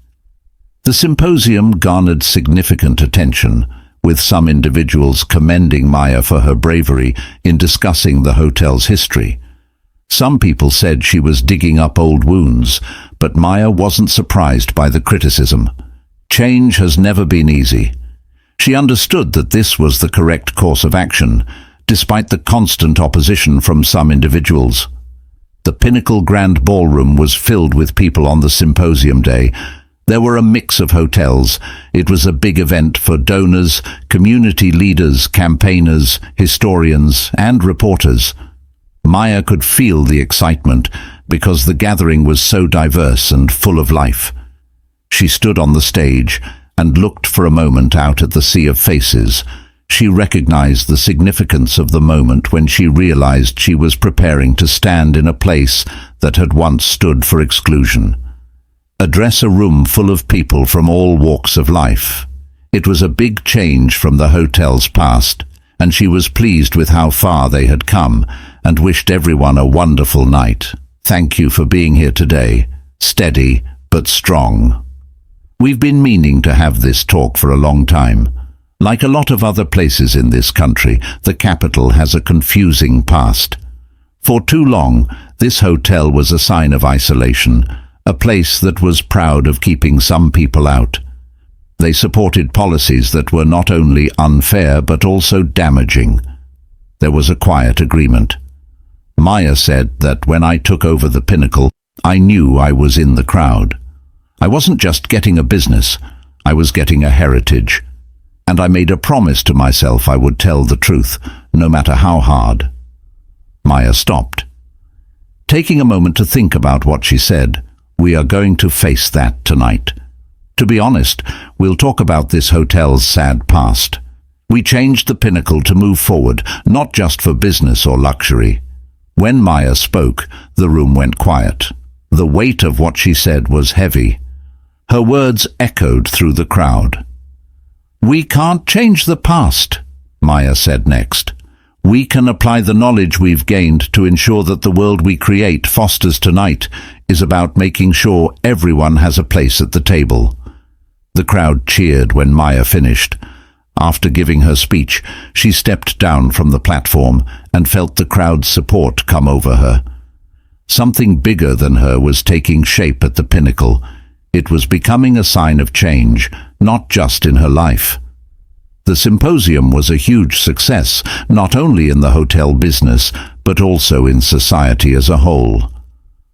The symposium garnered significant attention, with some individuals commending Maya for her bravery in discussing the hotel's history. Some people said she was digging up old wounds, but Maya wasn't surprised by the criticism. Change has never been easy. She understood that this was the correct course of action, despite the constant opposition from some individuals. The Pinnacle Grand Ballroom was filled with people on the symposium day. There were a mix of hotels. It was a big event for donors, community leaders, campaigners, historians, and reporters. Maya could feel the excitement because the gathering was so diverse and full of life. She stood on the stage and looked for a moment out at the sea of faces. She recognized the significance of the moment when she realized she was preparing to stand in a place that had once stood for exclusion. Address a room full of people from all walks of life. It was a big change from the hotel's past, and she was pleased with how far they had come and wished everyone a wonderful night. Thank you for being here today. Steady but strong. We've been meaning to have this talk for a long time. Like a lot of other places in this country, the capital has a confusing past. For too long, this hotel was a sign of isolation, a place that was proud of keeping some people out. They supported policies that were not only unfair but also damaging. There was a quiet agreement. Maya said that when I took over the Pinnacle, I knew I was in the crowd. I wasn't just getting a business, I was getting a heritage. And I made a promise to myself I would tell the truth, no matter how hard. Maya stopped. Taking a moment to think about what she said, we are going to face that tonight. To be honest, we'll talk about this hotel's sad past. We changed the Pinnacle to move forward, not just for business or luxury. When Maya spoke, the room went quiet. The weight of what she said was heavy. Her words echoed through the crowd. We can't change the past, Maya said next. We can apply the knowledge we've gained to ensure that the world we create fosters tonight is about making sure everyone has a place at the table. The crowd cheered when Maya finished. After giving her speech, she stepped down from the platform and felt the crowd's support come over her. Something bigger than her was taking shape at the pinnacle. It was becoming a sign of change, not just in her life. The symposium was a huge success, not only in the hotel business, but also in society as a whole.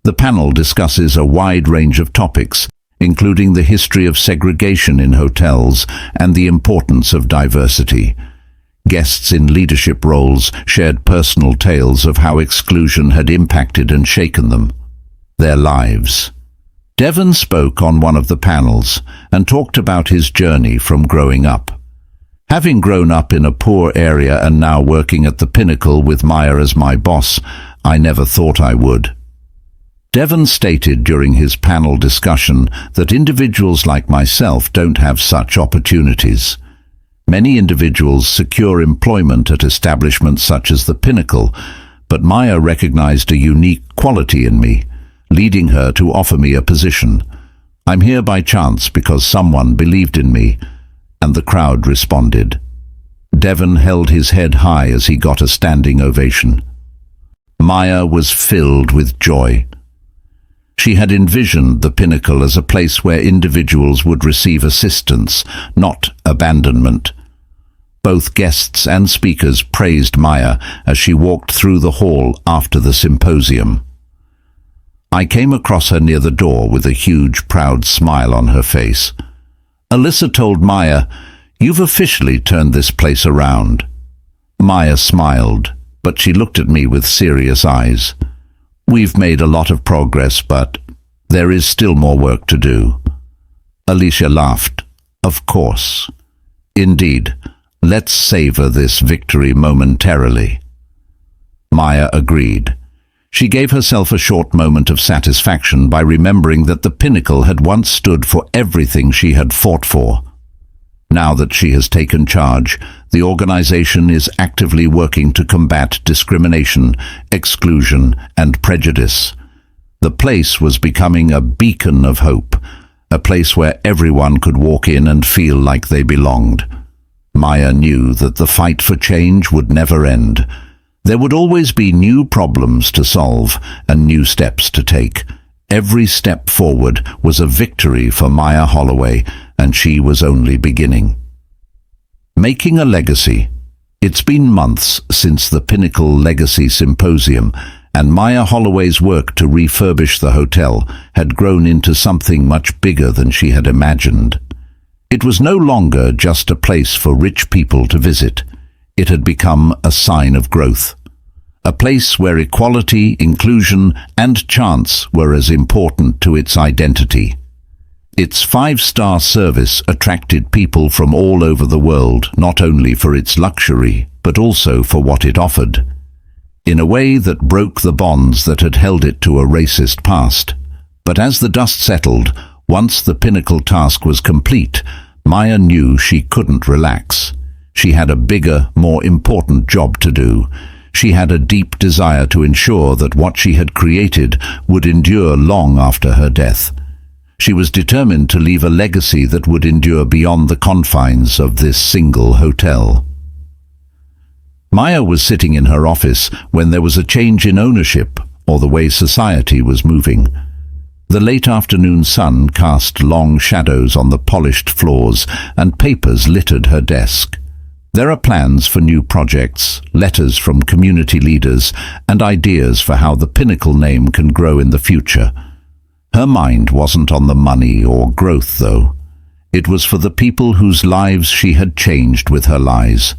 The panel discusses a wide range of topics, including the history of segregation in hotels and the importance of diversity. Guests in leadership roles shared personal tales of how exclusion had impacted and shaken them, their lives. Devon spoke on one of the panels and talked about his journey from growing up. Having grown up in a poor area and now working at the pinnacle with Maya as my boss, I never thought I would. Devon stated during his panel discussion that individuals like myself don't have such opportunities. Many individuals secure employment at establishments such as the pinnacle, but Maya recognized a unique quality in me, leading her to offer me a position. I'm here by chance because someone believed in me, and the crowd responded. Devon held his head high as he got a standing ovation. Maya was filled with joy. She had envisioned the pinnacle as a place where individuals would receive assistance, not abandonment. Both guests and speakers praised Maya as she walked through the hall after the symposium. I came across her near the door with a huge, proud smile on her face. Alyssa told Maya, "You've officially turned this place around." Maya smiled, but she looked at me with serious eyes. "We've made a lot of progress, but there is still more work to do." Alicia laughed. "Of course. Indeed, let's savor this victory momentarily." Maya agreed. She gave herself a short moment of satisfaction by remembering that the pinnacle had once stood for everything she had fought for. Now that she has taken charge, the organization is actively working to combat discrimination, exclusion, and prejudice. The place was becoming a beacon of hope, a place where everyone could walk in and feel like they belonged. Maya knew that the fight for change would never end. There would always be new problems to solve and new steps to take. Every step forward was a victory for Maya Holloway, and she was only beginning. Making a legacy. It's been months since the Pinnacle Legacy Symposium, and Maya Holloway's work to refurbish the hotel had grown into something much bigger than she had imagined. It was no longer just a place for rich people to visit. It had become a sign of growth. A place where equality, inclusion, and chance were as important to its identity. Its 5-star service attracted people from all over the world, not only for its luxury, but also for what it offered. In a way that broke the bonds that had held it to a racist past. But as the dust settled, once the pinnacle task was complete, Maya knew she couldn't relax. She had a bigger, more important job to do. She had a deep desire to ensure that what she had created would endure long after her death. She was determined to leave a legacy that would endure beyond the confines of this single hotel. Maya was sitting in her office when there was a change in ownership, or the way society was moving. The late afternoon sun cast long shadows on the polished floors, and papers littered her desk. There are plans for new projects, letters from community leaders, and ideas for how the Pinnacle name can grow in the future. Her mind wasn't on the money or growth, though. It was for the people whose lives she had changed with her lies.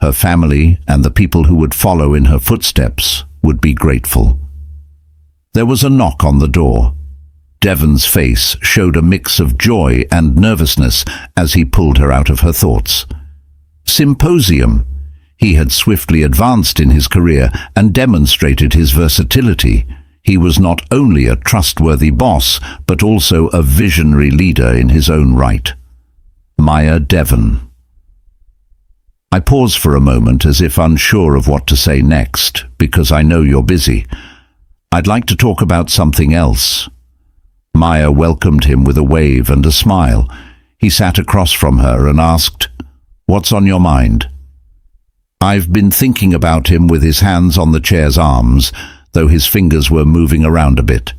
Her family and the people who would follow in her footsteps would be grateful. There was a knock on the door. Devon's face showed a mix of joy and nervousness as he pulled her out of her thoughts. Symposium. He had swiftly advanced in his career and demonstrated his versatility. He was not only a trustworthy boss, but also a visionary leader in his own right. Maya Devon. I pause for a moment as if unsure of what to say next, because I know you're busy. I'd like to talk about something else. Maya welcomed him with a wave and a smile. He sat across from her and asked, What's on your mind? I've been thinking about him with his hands on the chair's arms, though his fingers were moving around a bit.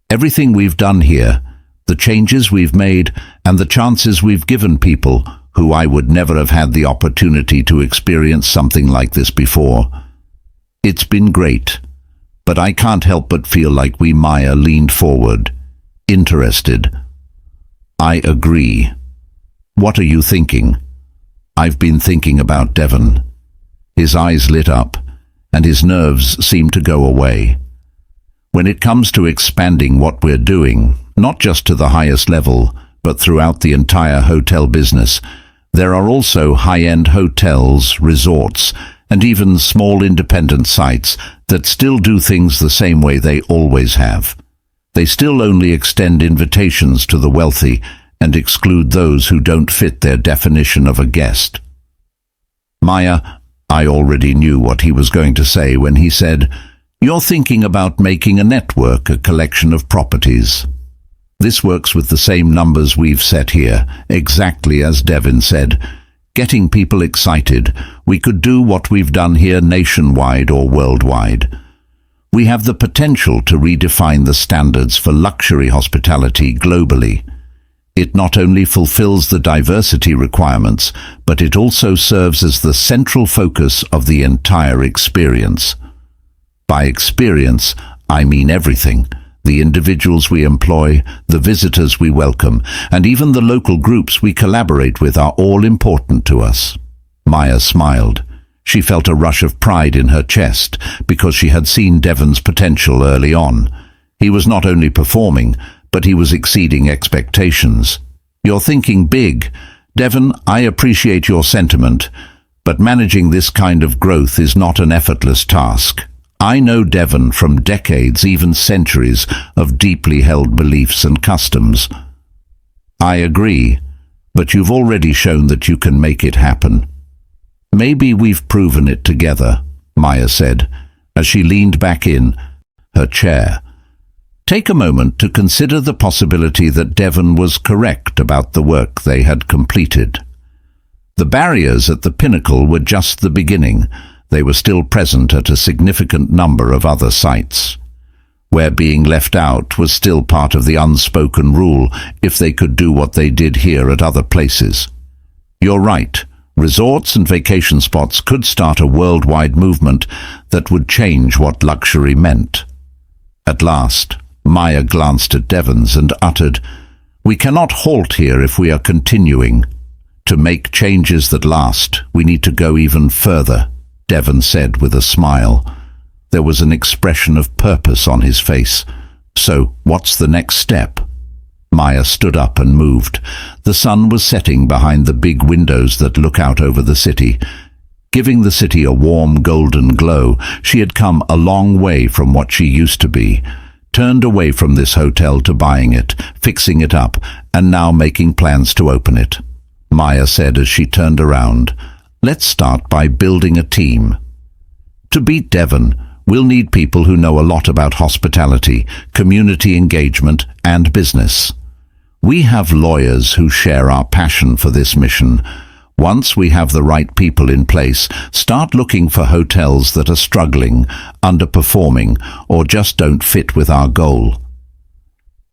Everything we've done here, the changes we've made, and the chances we've given people who I would never have had the opportunity to experience something like this before. It's been great, but I can't help but feel like Maya leaned forward, interested. I agree. What are you thinking? I've been thinking about Devon. His eyes lit up, and his nerves seemed to go away. When it comes to expanding what we're doing, not just to the highest level, but throughout the entire hotel business, there are also high-end hotels, resorts, and even small independent sites that still do things the same way they always have. They still only extend invitations to the wealthy and exclude those who don't fit their definition of a guest. Maya, I already knew what he was going to say when he said, "You're thinking about making a network, a collection of properties." This works with the same numbers we've set here, exactly as Devon said. Getting people excited, we could do what we've done here nationwide or worldwide. We have the potential to redefine the standards for luxury hospitality globally. It not only fulfills the diversity requirements, but it also serves as the central focus of the entire experience. By experience, I mean everything. The individuals we employ, the visitors we welcome, and even the local groups we collaborate with are all important to us. Maya smiled. She felt a rush of pride in her chest because she had seen Devon's potential early on. He was not only performing, but he was exceeding expectations. You're thinking big. Devon, I appreciate your sentiment, but managing this kind of growth is not an effortless task. I know Devon from decades, even centuries, of deeply held beliefs and customs. I agree, but you've already shown that you can make it happen. Maybe we've proven it together, Maya said, as she leaned back in her chair. Take a moment to consider the possibility that Devon was correct about the work they had completed. The barriers at the pinnacle were just the beginning. They were still present at a significant number of other sites. Where being left out was still part of the unspoken rule if they could do what they did here at other places. You're right. Resorts and vacation spots could start a worldwide movement that would change what luxury meant. At last, Maya glanced at Devon's and uttered, "We cannot halt here if we are continuing. To make changes that last, we need to go even further," Devon said with a smile. There was an expression of purpose on his face. "So, what's the next step?" Maya stood up and moved. The sun was setting behind the big windows that look out over the city. Giving the city a warm golden glow, she had come a long way from what she used to be. Turned away from this hotel to buying it, fixing it up, and now making plans to open it. Maya said as she turned around, "Let's start by building a team. To beat Devon, we'll need people who know a lot about hospitality, community engagement, and business. We have lawyers who share our passion for this mission. Once we have the right people in place, start looking for hotels that are struggling, underperforming, or just don't fit with our goal."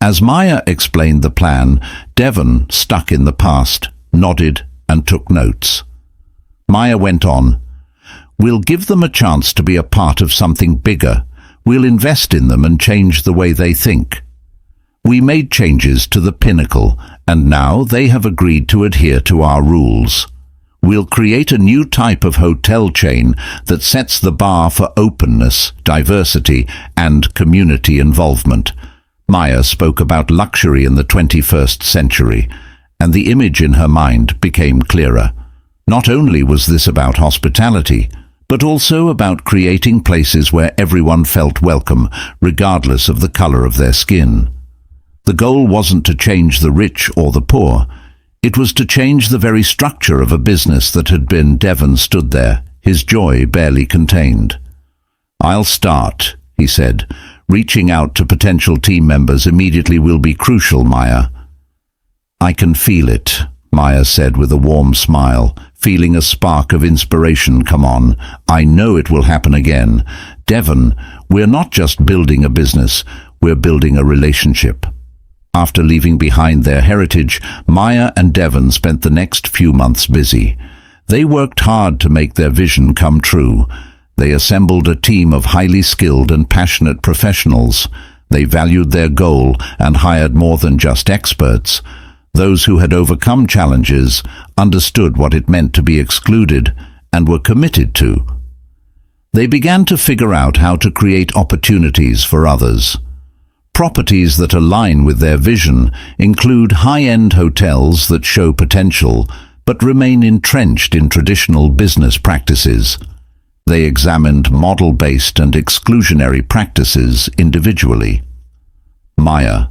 As Maya explained the plan, Devon, stuck in the past, nodded and took notes. Maya went on, "We'll give them a chance to be a part of something bigger. We'll invest in them and change the way they think. We made changes to the pinnacle, and now they have agreed to adhere to our rules. We'll create a new type of hotel chain that sets the bar for openness, diversity, and community involvement." Maya spoke about luxury in the 21st century, and the image in her mind became clearer. Not only was this about hospitality, but also about creating places where everyone felt welcome, regardless of the color of their skin. The goal wasn't to change the rich or the poor. It was to change the very structure of a business that had been. Devon stood there, his joy barely contained. "I'll start," he said. "Reaching out to potential team members immediately will be crucial, Maya." "I can feel it," Maya said with a warm smile, feeling a spark of inspiration come on. I know it will happen again. Devon, we're not just building a business, we're building a relationship. After leaving behind their heritage, Maya and Devon spent the next few months busy. They worked hard to make their vision come true. They assembled a team of highly skilled and passionate professionals. They valued their goal and hired more than just experts. Those who had overcome challenges, understood what it meant to be excluded, and were committed to. They began to figure out how to create opportunities for others. Properties that align with their vision include high-end hotels that show potential but remain entrenched in traditional business practices. They examined model-based and exclusionary practices individually. Maya,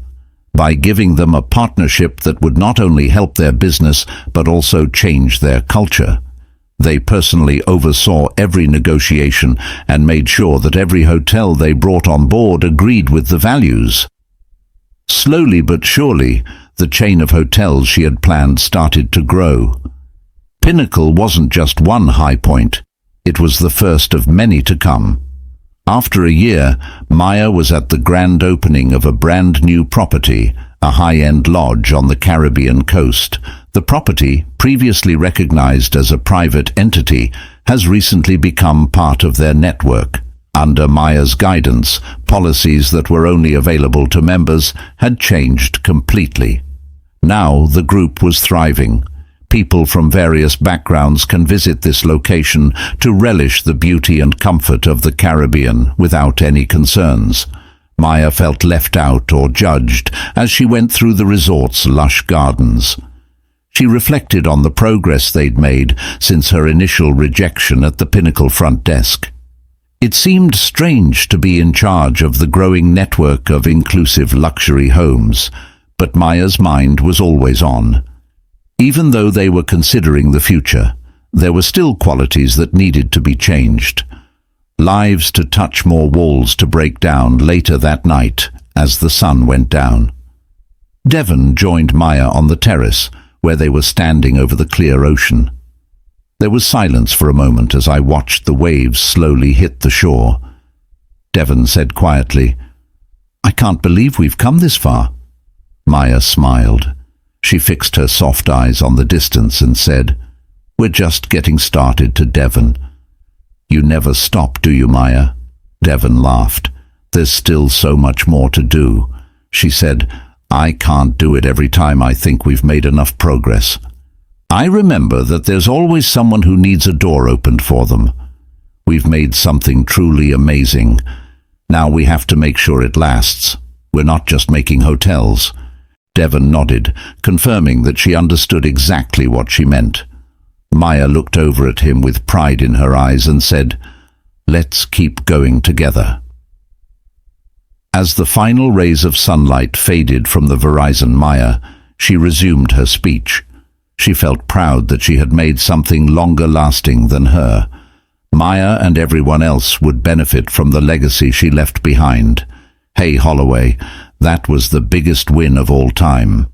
by giving them a partnership that would not only help their business but also change their culture. They personally oversaw every negotiation and made sure that every hotel they brought on board agreed with the values. Slowly but surely, the chain of hotels she had planned started to grow. Pinnacle wasn't just one high point, it was the first of many to come. After a year, Maya was at the grand opening of a brand new property, a high-end lodge on the Caribbean coast. The property, previously recognized as a private entity, has recently become part of their network. Under Maya's guidance, policies that were only available to members had changed completely. Now the group was thriving. People from various backgrounds can visit this location to relish the beauty and comfort of the Caribbean without any concerns. Maya felt left out or judged as she went through the resort's lush gardens. She reflected on the progress they'd made since her initial rejection at the Pinnacle front desk. It seemed strange to be in charge of the growing network of inclusive luxury homes, but Maya's mind was always on. Even though they were considering the future, there were still qualities that needed to be changed. Lives to touch, more walls to break down later that night as the sun went down. Devon joined Maya on the terrace, where they were standing over the clear ocean. There was silence for a moment as I watched the waves slowly hit the shore. Devon said quietly, "I can't believe we've come this far." Maya smiled. She fixed her soft eyes on the distance and said, "We're just getting started." To Devon, "You never stop, do you, Maya?" Devon laughed. "There's still so much more to do." She said, "I can't do it every time I think we've made enough progress. I remember that there's always someone who needs a door opened for them. We've made something truly amazing. Now we have to make sure it lasts. We're not just making hotels." Devon nodded, confirming that she understood exactly what she meant. Maya looked over at him with pride in her eyes and said, "Let's keep going together." As the final rays of sunlight faded from the horizon, Maya, she resumed her speech. She felt proud that she had made something longer lasting than her. Maya and everyone else would benefit from the legacy she left behind. Hey, Holloway, that was the biggest win of all time.